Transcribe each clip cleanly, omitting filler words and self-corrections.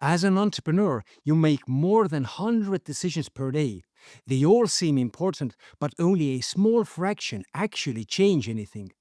As an entrepreneur, you make more than 100 decisions per day. They all seem important, but only a small fraction actually change anything.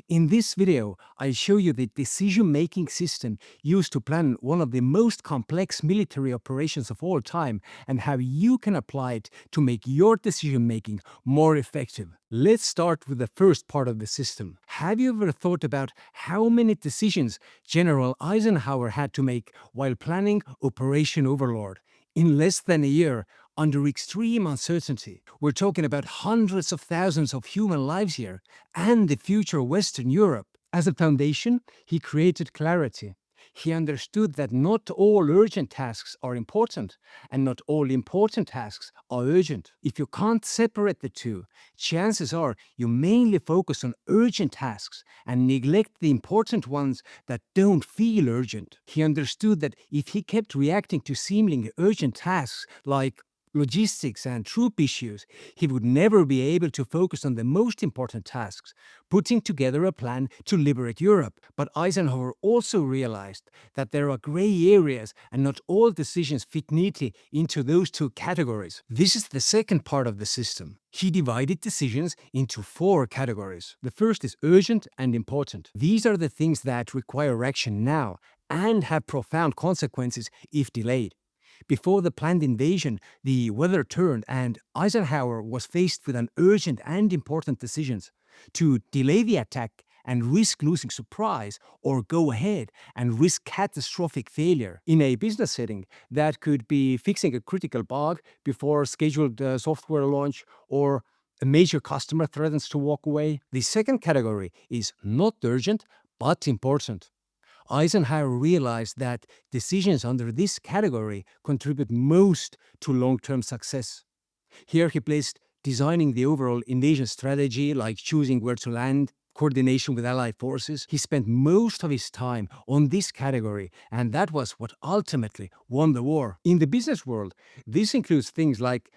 In this video, I'll show you the decision-making system used to plan one of the most complex military operations of all time and how you can apply it to make your decision-making more effective. Let's start with the first part of the system. Have you ever thought about how many decisions General Eisenhower had to make while planning Operation Overlord? In less than a year, under extreme uncertainty, we're talking about hundreds of thousands of human lives here and the future Western Europe. As a foundation, he created clarity. He understood that not all urgent tasks are important, and not all important tasks are urgent. If you can't separate the two, chances are you mainly focus on urgent tasks and neglect the important ones that don't feel urgent. He understood that if he kept reacting to seemingly urgent tasks like logistics and troop issues, he would never be able to focus on the most important tasks, putting together a plan to liberate Europe. But Eisenhower also realized that there are gray areas and not all decisions fit neatly into those two categories. This is the second part of the system. He divided decisions into 4 categories. The first is urgent and important. These are the things that require action now and have profound consequences if delayed. Before the planned invasion, the weather turned and Eisenhower was faced with an urgent and important decisions: to delay the attack and risk losing surprise, or go ahead and risk catastrophic failure. In a business setting, that could be fixing a critical bug before scheduled software launch, or a major customer threatens to walk away. The second category is not urgent but important. Eisenhower realized that decisions under this category contribute most to long-term success. Here he placed designing the overall invasion strategy, like choosing where to land, coordination with allied forces. He spent most of his time on this category, and that was what ultimately won the war. In the business world, this includes things like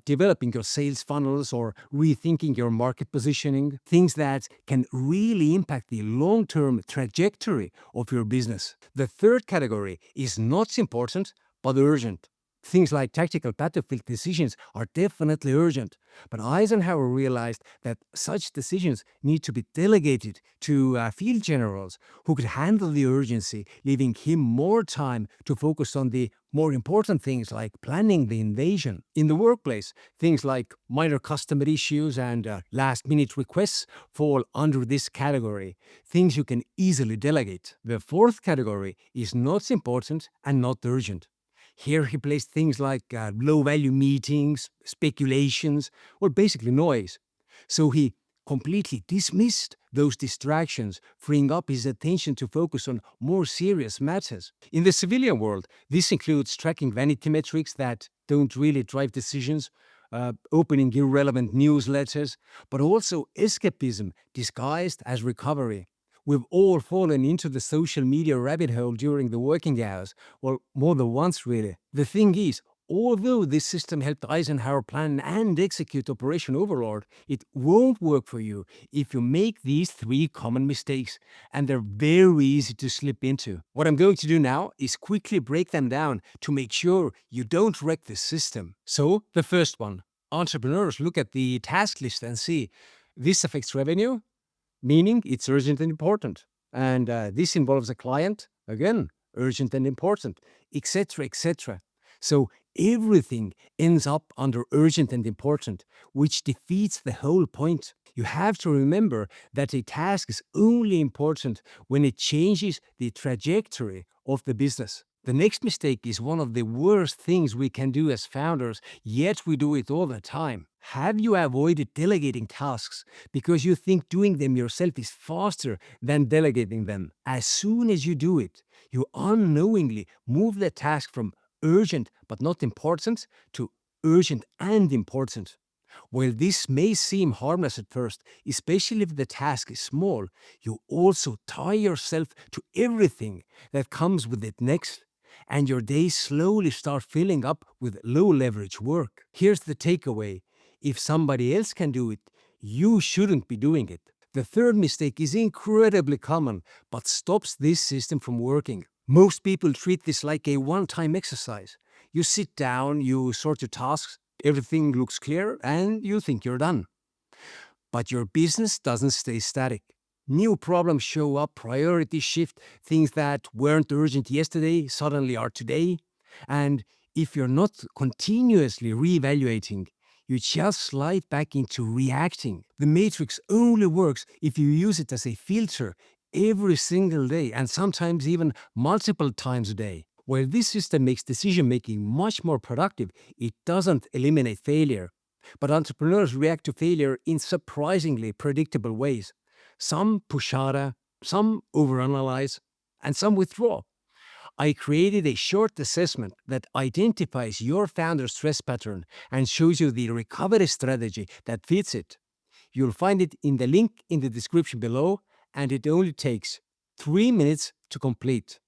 developing your sales funnels or rethinking your market positioning, things that can really impact the long-term trajectory of your business. The third category is not important, but urgent. Things like tactical battlefield decisions are definitely urgent, but Eisenhower realized that such decisions need to be delegated to field generals who could handle the urgency, leaving him more time to focus on the more important things like planning the invasion. In the workplace, things like minor customer issues and last-minute requests fall under this category, things you can easily delegate. The fourth category is not important and not urgent. Here he placed things like low-value meetings, speculations, or basically noise. So he completely dismissed those distractions, freeing up his attention to focus on more serious matters. In the civilian world, this includes tracking vanity metrics that don't really drive decisions, opening irrelevant newsletters, but also escapism disguised as recovery. We've all fallen into the social media rabbit hole during the working hours, well, more than once really. The thing is, although this system helped Eisenhower plan and execute Operation Overlord, it won't work for you if you make these 3 common mistakes, and they're very easy to slip into. What I'm going to do now is quickly break them down to make sure you don't wreck the system. So, the first one. Entrepreneurs look at the task list and see, this affects revenue, meaning it's urgent and important. And this involves a client, again, urgent and important, etc., etc. So everything ends up under urgent and important, which defeats the whole point. You have to remember that a task is only important when it changes the trajectory of the business. The next mistake is one of the worst things we can do as founders, yet we do it all the time. Have you avoided delegating tasks because you think doing them yourself is faster than delegating them? As soon as you do it, you unknowingly move the task from urgent but not important to urgent and important. While this may seem harmless at first, especially if the task is small, you also tie yourself to everything that comes with it next, and your days slowly start filling up with low-leverage work. Here's the takeaway. If somebody else can do it, you shouldn't be doing it. The third mistake is incredibly common, but stops this system from working. Most people treat this like a one-time exercise. You sit down, you sort your tasks, everything looks clear, and you think you're done. But your business doesn't stay static. New problems show up, priorities shift, things that weren't urgent yesterday suddenly are today. And if you're not continuously reevaluating, you just slide back into reacting. The matrix only works if you use it as a filter every single day and sometimes even multiple times a day. While this system makes decision making much more productive, it doesn't eliminate failure. But entrepreneurs react to failure in surprisingly predictable ways. Some push harder, some overanalyze, and some withdraw. I created a short assessment that identifies your founder's stress pattern and shows you the recovery strategy that fits it. You'll find it in the link in the description below, and it only takes 3 minutes to complete.